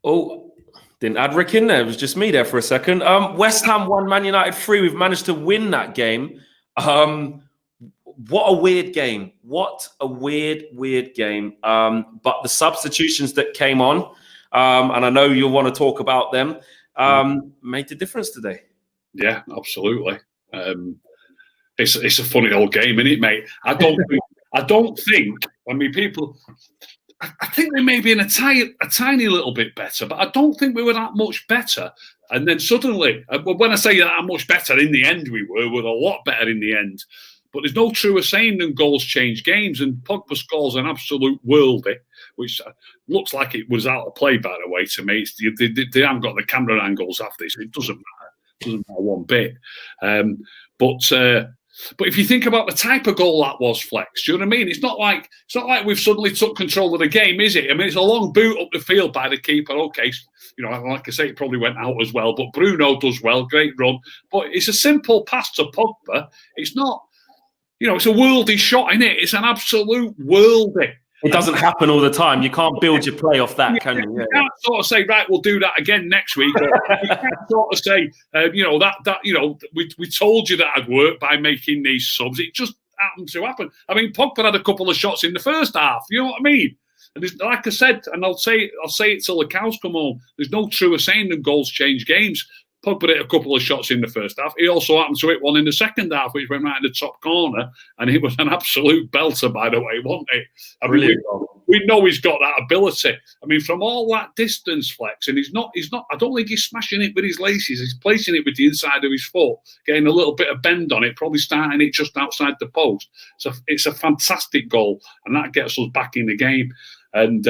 Oh, didn't add Rick in there. It was just me there for a second. West Ham won, Man United 3. We've managed to win that game. What a weird game. What a weird game. But the substitutions that came on, and I know you'll want to talk about them, made the difference today. Yeah, absolutely. It's a funny old game, isn't it, mate? I don't think. I mean, people. I think we may be in a tiny little bit better, but I don't think we were that much better. And then suddenly, when I say that much better, in the end we were a lot better in the end. But there's no truer saying than goals change games, and Pogba scores an absolute worldie, which looks like it was out of play, by the way, to me. They haven't got the camera angles after this. It doesn't matter. It doesn't matter one bit. But if you think about the type of goal that was, Flex, do you know what I mean? It's not like we've suddenly took control of the game, is it? I mean, it's a long boot up the field by the keeper. Okay, you know, like I say, it probably went out as well. But Bruno does well, great run. But it's a simple pass to Pogba. It's not, you know, it's a worldy shot, isn't it? It's an absolute worldie. It doesn't happen all the time. You can't build your play off that, can you? You can't sort of say, right, we'll do that again next week. You can't sort of say, you know, that you know, we told you that I'd work by making these subs. It just happened to happen. I mean, Pogba had a couple of shots in the first half. You know what I mean? And like I said, and I'll say it till the cows come home. There's no truer saying than goals change games. Pogba hit a couple of shots in the first half. He also happened to hit one in the second half, which went right in the top corner, and it was an absolute belter, by the way, wasn't it? I mean, we know he's got that ability. I mean, from all that distance, Flex, and he's not. I don't think he's smashing it with his laces. He's placing it with the inside of his foot, getting a little bit of bend on it, probably starting it just outside the post. So it's a fantastic goal, and that gets us back in the game. And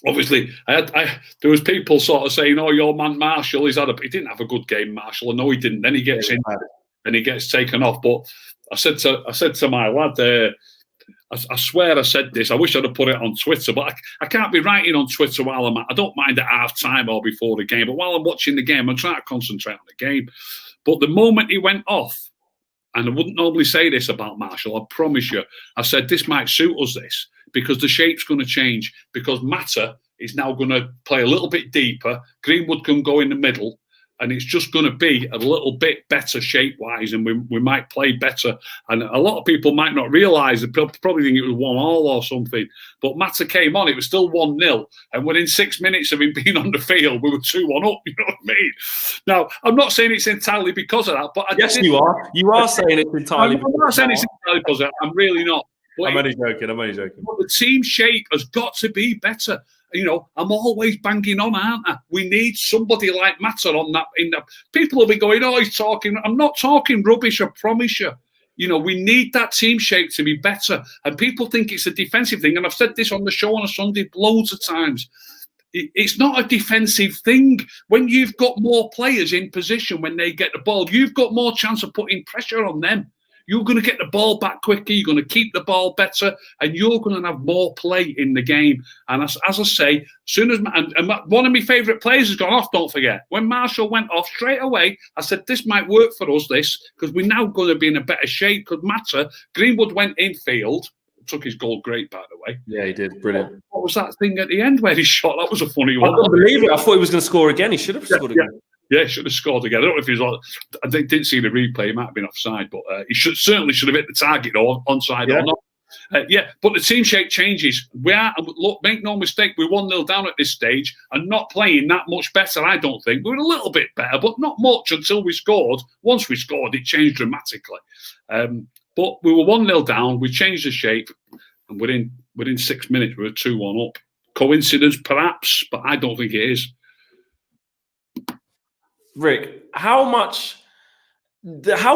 obviously, there was people sort of saying, "Oh, your man Marshall, he didn't have a good game, Marshall." No, he didn't. Then he gets in and he gets taken off. But I said to my lad, I swear I said this. I wish I'd have put it on Twitter, but I can't be writing on Twitter while I don't mind at half time or before the game, but while I'm watching the game, I'm trying to concentrate on the game. But the moment he went off, and I wouldn't normally say this about Marshall, I promise you, I said this might suit us, this, because the shape's going to change, because Mata is now going to play a little bit deeper, Greenwood can go in the middle, and it's just going to be a little bit better shape-wise, and we might play better. And a lot of people might not realise, they probably think it was 1-1 or something, but Mata came on, it was still 1-0, and within 6 minutes of him being on the field, we were 2-1 up, you know what I mean? Now, I'm not saying it's entirely because of that, but yes, you are. You are saying it's entirely I'm not saying it's entirely because of that. I'm really not. But I'm only joking. But the team shape has got to be better. You know, I'm always banging on, aren't I? We need somebody like Mata on that. People will be going, "Oh, he's talking." I'm not talking rubbish, I promise you. You know, we need that team shape to be better. And people think it's a defensive thing. And I've said this on the show on a Sunday loads of times. It's not a defensive thing. When you've got more players in position when they get the ball, you've got more chance of putting pressure on them. You're going to get the ball back quicker. You're going to keep the ball better, and you're going to have more play in the game. And as I say, soon as one of my favourite players has gone off, don't forget. When Marshall went off straight away, I said this might work for us. Because we're now going to be in a better shape. Because Mata, Greenwood went infield, took his goal great, by the way. Yeah, he did, brilliant. What was that thing at the end where he shot? That was a funny one. I couldn't believe it. I thought he was going to score again. He should have scored again. Yeah, should have scored again. I don't know if he was. I didn't see the replay. He might have been offside, but he certainly should have hit the target or onside or not. But the team shape changes. We are. Look, make no mistake. We're 1-0 down at this stage and not playing that much better. I don't think we were a little bit better, but not much until we scored. Once we scored, it changed dramatically. But we were 1-0 down. We changed the shape, and within 6 minutes we were 2-1 up. Coincidence, perhaps, but I don't think it is. Rick, how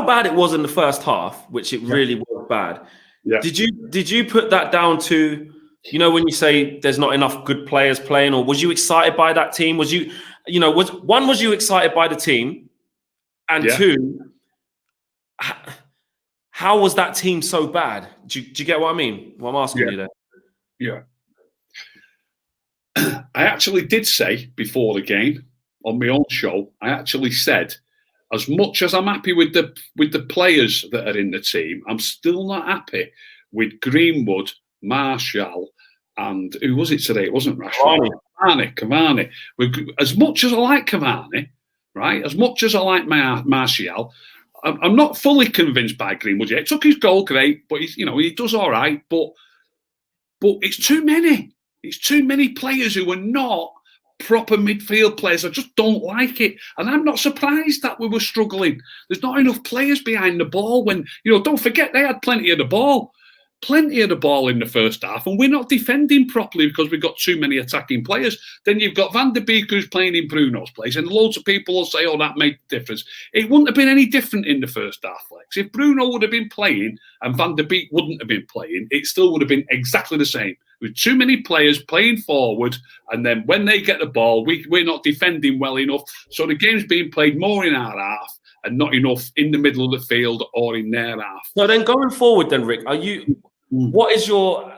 bad it was in the first half, which it really was bad. Yeah. Did you put that down to, you know, when you say there's not enough good players playing, or was you excited by that team? Was you excited by the team, and two, how was that team so bad? Do you get what I mean? What I'm asking you there. Yeah. I actually did say before the game, on my own show, I actually said, as much as I'm happy with the players that are in the team, I'm still not happy with Greenwood, Marshall, and who was it today? It wasn't Rashford. Cavani. As much as I like Cavani, right? As much as I like Martial, I'm not fully convinced by Greenwood yet. It took his goal, great, but he does all right. But it's too many. It's too many players who are not proper midfield players. I just don't like it. And I'm not surprised that we were struggling. There's not enough players behind the ball when, don't forget they had plenty of the ball. Plenty of the ball in the first half, and we're not defending properly because we've got too many attacking players. Then you've got Van der Beek who's playing in Bruno's place, and loads of people will say, oh, that made a difference. It wouldn't have been any different in the first half, Lex. If Bruno would have been playing and Van der Beek wouldn't have been playing, it still would have been exactly the same. With too many players playing forward, and then when they get the ball, we're not defending well enough. So the game's being played more in our half and not enough in the middle of the field or in their half. So then going forward then, Rick, what is your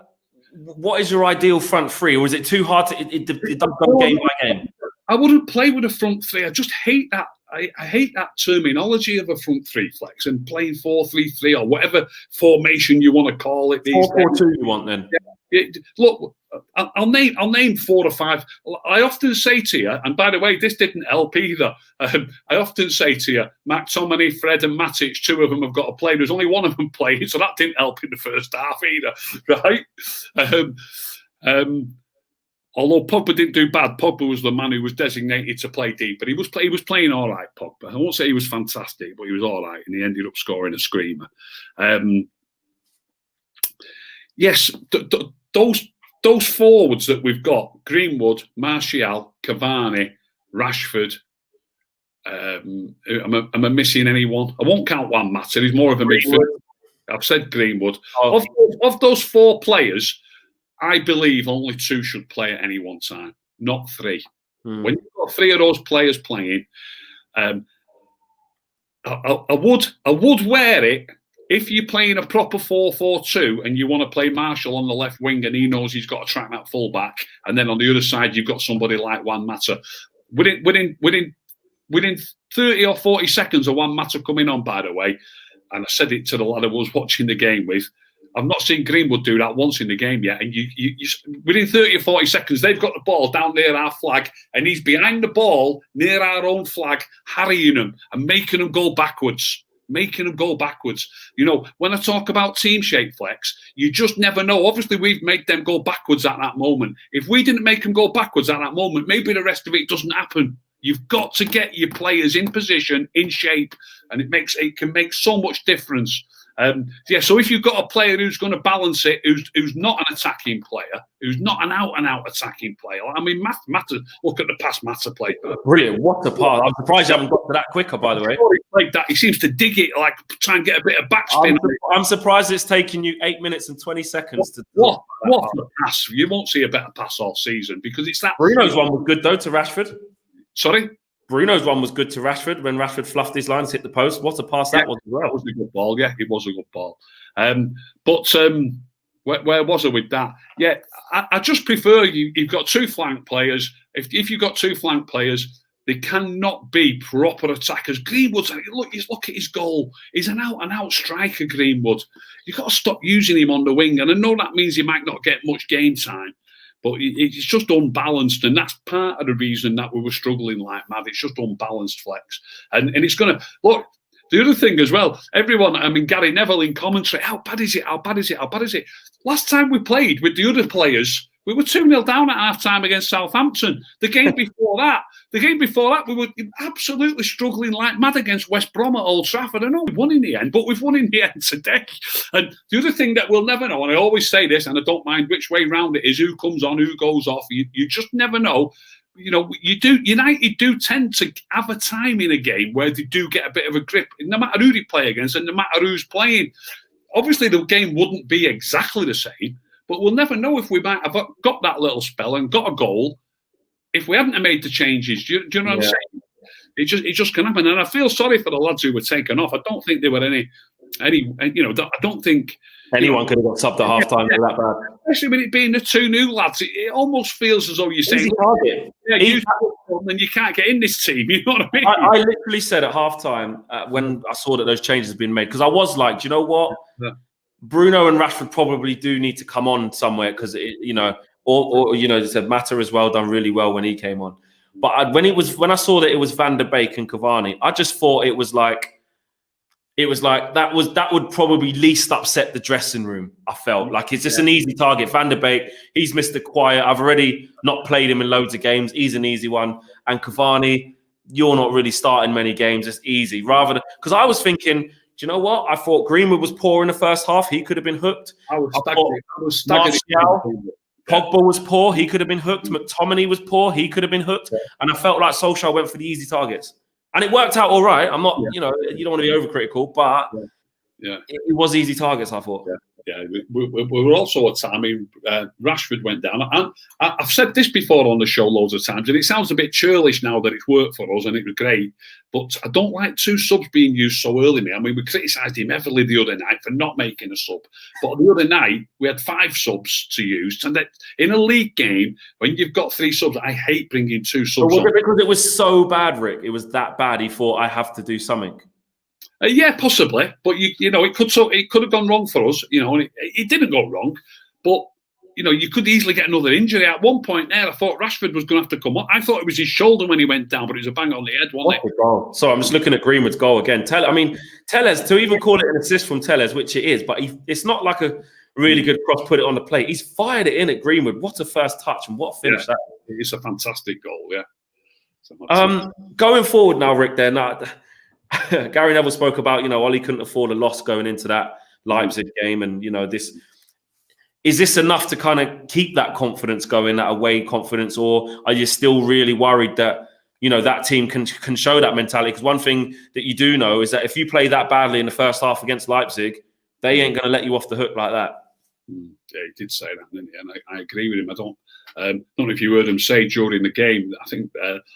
ideal front three, or is it too hard to it does go game by game? I wouldn't play with a front three. I just hate that. I hate that terminology of a front three, Flex, and playing 4-3-3 or whatever formation you want to call it. 4-4-2 you want then? Yeah. Look, I'll name 4 or 5. I often say to you, and by the way, this didn't help either. I often say to you, McTominay, Fred, and Matic, 2 of them have got to play. There's only 1 of them playing, so that didn't help in the first half either, right? Although Pogba didn't do bad, Pogba was the man who was designated to play deep, but he was playing all right, Pogba. I won't say he was fantastic, but he was all right, and he ended up scoring a screamer. Yes, those forwards that we've got, Greenwood, Martial, Cavani, Rashford, am I missing anyone? I won't count Juan Mata. He's more of a midfield. I've said Greenwood. Oh. Of those 4 players, I believe only 2 should play at any one time, not 3. When you've got 3 of those players playing, I would wear it if you're playing a proper 4-4-2 and you want to play Marshall on the left wing and he knows he's got to track that full back, and then on the other side you've got somebody like Juan Mata. Within 30 or 40 seconds of Juan Mata coming on, by the way, and I said it to the lad I was watching the game with, I've not seen Greenwood do that once in the game yet. And you within 30 or 40 seconds, they've got the ball down near our flag, and he's behind the ball near our own flag, harrying them and making them go backwards. When I talk about team shape, Flex, you just never know. Obviously, we've made them go backwards at that moment. If we didn't make them go backwards at that moment, maybe the rest of it doesn't happen. You've got to get your players in position, in shape, and it can make so much difference. So if you've got a player who's going to balance it, who's not an attacking player, who's not an out-and-out attacking player. I mean, Mata, look at the pass Mata played. Brilliant. What a pass. I'm surprised you haven't got to that quicker, by the way. Like that. He seems to dig it, like try and get a bit of backspin. I'm surprised it's taken you 8 minutes and 20 seconds. What a pass. You won't see a better pass all season because it's that. Bruno's one was good, though, to Rashford. Sorry? Bruno's one was good to Rashford when Rashford fluffed his lines, hit the post. What a pass that was as well. That was a good ball. Yeah, it was a good ball. Where was I with that? Yeah, I just prefer you've got 2 flank players. If you've got 2 flank players, they cannot be proper attackers. Greenwood's look at his goal. He's an out-and-out striker, Greenwood. You've got to stop using him on the wing. And I know that means he might not get much game time. But it's just unbalanced, and that's part of the reason that we were struggling like mad. It's just unbalanced, Flex. And it's going to... Look, the other thing as well, Gary Neville in commentary, how bad is it? Last time we played with the other players, we were 2-0 down at half-time against Southampton. The game before that, we were absolutely struggling like mad against West Brom at Old Trafford. I know we won in the end, but we've won in the end today. And the other thing that we'll never know, and I always say this, and I don't mind which way round it is, who comes on, who goes off. You just never know. United do tend to have a time in a game where they do get a bit of a grip, no matter who they play against and no matter who's playing. Obviously, the game wouldn't be exactly the same, but we'll never know if we might have got that little spell and got a goal if we hadn't made the changes. Do you know what I'm saying? It just can happen. And I feel sorry for the lads who were taken off. I don't think there were any. I don't think anyone could have got subbed at half-time for that bad. Especially with it being the 2 new lads, it almost feels as though you're saying, then you can't get in this team. You know what I mean? I literally said at half-time when I saw that those changes had been made, because I was like, do you know what? Yeah. Bruno and Rashford probably do need to come on somewhere because or you said Mata as well done really well when he came on. But when I saw that it was Van der Beek and Cavani, I just thought it was like that would probably least upset the dressing room. I felt like it's just an easy target. Van der Beek, he's Mr. Quiet. I've already not played him in loads of games. He's an easy one. And Cavani, you're not really starting many games. It's easy. Rather than because I was thinking, do you know what? I thought Greenwood was poor in the first half. He could have been hooked. I was staggered. Pogba was poor. He could have been hooked. McTominay was poor. He could have been hooked. And I felt like Solskjaer went for the easy targets. And it worked out all right. I'm not, you don't want to be overcritical, but it was easy targets, I thought. We were also at time. I mean, Rashford went down. I've said this before on the show loads of times, and it sounds a bit churlish now that it's worked for us and it was great. But I don't like 2 subs being used so early. I mean, we criticised him heavily the other night for not making a sub. But the other night, we had 5 subs to use. And that in a league game, when you've got 3 subs, I hate bringing 2 subs. Was it because it was so bad, Rick? It was that bad. He thought, I have to do something. Yeah, possibly, but it could have gone wrong for us, and it didn't go wrong, but you could easily get another injury. At one point there, I thought Rashford was going to have to come up. I thought it was his shoulder when he went down, but it was a bang on the head, wasn't it? So I'm just looking at Greenwood's goal again. Tellez, to even call it an assist from Tellez, which it is, but it's not like a really good cross, put it on the plate. He's fired it in at Greenwood. What a first touch and what a finish that is. It's a fantastic goal, Going forward now, Rick, Gary Neville spoke about, Ollie couldn't afford a loss going into that Leipzig game. And, is this enough to kind of keep that confidence going, that away confidence? Or are you still really worried that, that team can show that mentality? Because one thing that you do know is that if you play that badly in the first half against Leipzig, they ain't going to let you off the hook like that. Yeah, he did say that, didn't he? And I agree with him. I don't know if you heard him say during the game, I think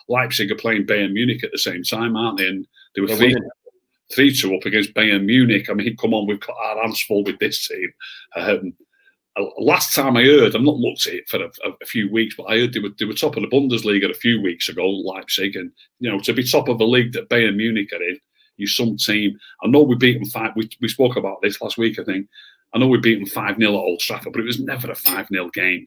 Leipzig are playing Bayern Munich at the same time, aren't they? And they were 3-2 up against Bayern Munich. I mean, come on, we've got our hands full with this team. Last time I heard, I've not looked at it for a few weeks, but I heard they were top of the Bundesliga a few weeks ago, Leipzig. And, to be top of a league that Bayern Munich are in, you're some team. I know we beat them 5. We spoke about this last week, I think. I know we beat them 5-0 at Old Trafford, but it was never a 5-0 game.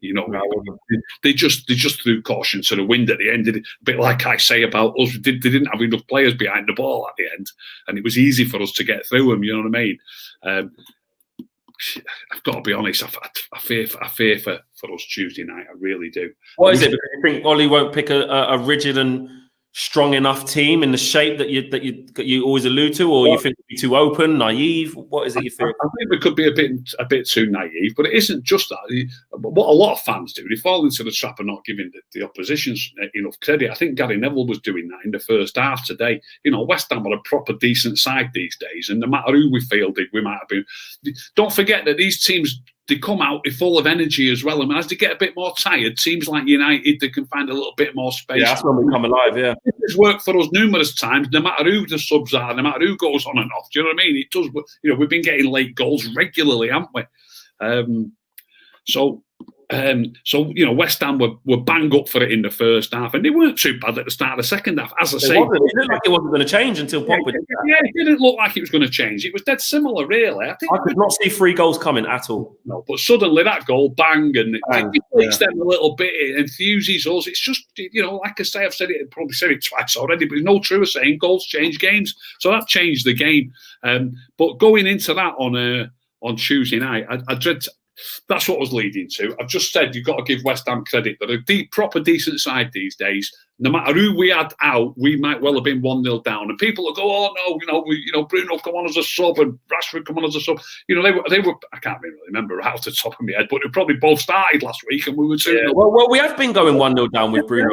They just threw caution to the wind at the end. A bit like I say about us, they didn't have enough players behind the ball at the end, and it was easy for us to get through them. You know what I mean? I've got to be honest. I fear for us Tuesday night. I really do. What is it? Because you think Ollie won't pick a rigid and strong enough team in the shape that you always allude to, or you think it'd be too open, naive? What is it you think? I think we could be a bit too naive, but it isn't just that. What a lot of fans do, they fall into the trap of not giving the opposition enough credit. I think Gary Neville was doing that in the first half today. West Ham are a proper decent side these days, and no matter who we fielded, we might have been. Don't forget that these teams, they come out, they're full of energy as well. And as they get a bit more tired, teams like United, they can find a little bit more space. Yeah, that's when we come alive, yeah. It's worked for us numerous times, no matter who the subs are, no matter who goes on and off. Do you know what I mean? It does. We've been getting late goals regularly, haven't we? So West Ham were bang up for it in the first half, and they weren't too bad at the start of the second half. As I say, it looked like it wasn't going to change until Pogba. Yeah, it didn't look like it was going to change. It was dead similar, really. I could not see 3 goals coming at all. No, but suddenly that goal, bang, and it makes them a little bit. It enthuses us. It's just, like I say, I've probably said it twice already, but there's no truer saying goals change games. So that changed the game. But going into that on Tuesday night, I dread. That's what I was leading to. I've just said you've got to give West Ham credit. They're a proper decent side these days. No matter who we had out, we might well have been 1-0 down. And people will go, "Oh no, Bruno come on as a sub and Rashford come on as a sub." They were. I can't really remember right off the top of my head, but they probably both started last week, and we were 2-0. Yeah. Well, we have been going 1-0 down with Bruno.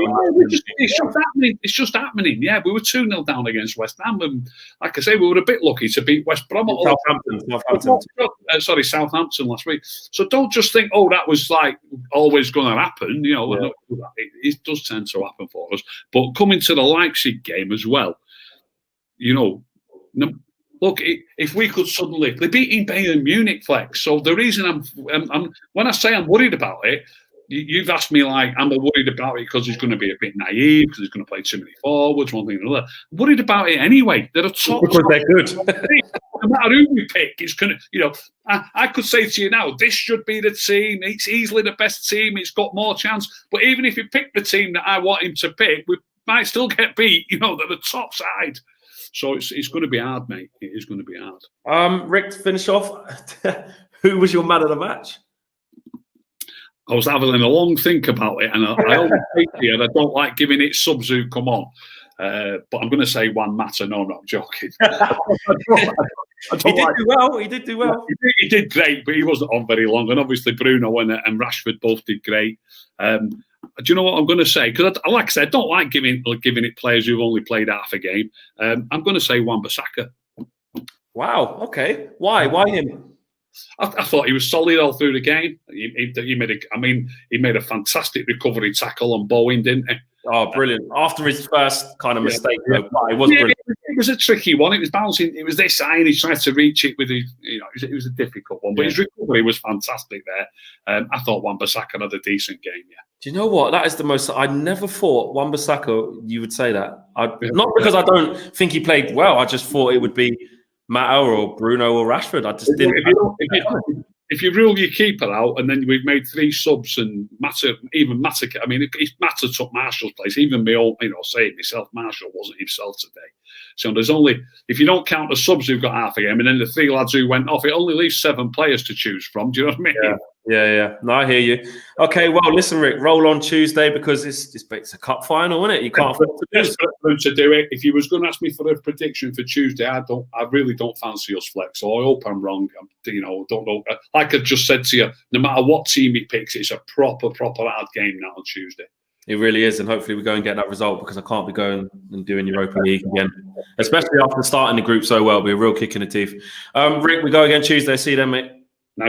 It's just happening. Yeah, we were 2-0 down against West Ham, and like I say, we were a bit lucky to beat West Brom. Southampton last week. So don't just think, that was like always going to happen. It does tend to happen for us. But coming to the Leipzig game as well, look, if we could they're beating Bayern Munich, Flex. So the reason I'm when I say I'm worried about it, you've asked me, like, am I worried about it because he's going to be a bit naive, because he's going to play too many forwards, one thing or another. I'm worried about it anyway. They're a top. Because they're good. No matter who we pick, it's going to, I could say to you now, this should be the team. It's easily the best team. It's got more chance. But even if you pick the team that I want him to pick, we might still get beat. They're the top side. So it's going to be hard, mate. It is going to be hard. Rick, to finish off, who was your man of the match? I was having a long think about it, and I always say to you, and I don't like giving it subs who come on. But I'm going to say Juan Mata. No, I'm not joking. He did do well. He did do well. He did great, but he wasn't on very long. And obviously Bruno and Rashford both did great. Do you know what I'm going to say? Because, like I said, I don't like giving it players who've only played half a game. I'm going to say Wan-Bissaka. Wow. Okay. Why? Why him? I thought he was solid all through the game. He made a fantastic recovery tackle on Bowen, didn't he? Oh, brilliant! After his first kind of mistake, though, it was brilliant. It was a tricky one. It was bouncing. It was this side. He tried to reach it with his. It was a difficult one, but his recovery was fantastic there. I thought Wan-Bissaka had a decent game. Yeah. Do you know what? That is the most. I never thought Wan-Bissaka. You would say that. Not because I don't think he played well. I just thought it would be Mata or Bruno or Rashford. I just didn't. If you rule your keeper out, and then we've made 3 subs, and Mata, I mean, if Mata took Marshall's place, even me, saying myself, Marshall wasn't himself today. So there's only, if you don't count the subs who've got half a game, and then the 3 lads who went off, it only leaves 7 players to choose from. Do you know what I mean? Yeah. No, I hear you. Okay, well, listen, Rick, roll on Tuesday because it's a cup final, isn't it? You can't afford to do it. If you was going to ask me for a prediction for Tuesday, I really don't fancy us, Flex. So I hope I'm wrong. Don't know. Like I just said to you, no matter what team he picks, it's a proper hard game now on Tuesday. It really is, and hopefully we go and get that result because I can't be going and doing Europa League again, especially after starting the group so well. It'll be a real kick in the teeth. Rick, we go again Tuesday. See you then, mate.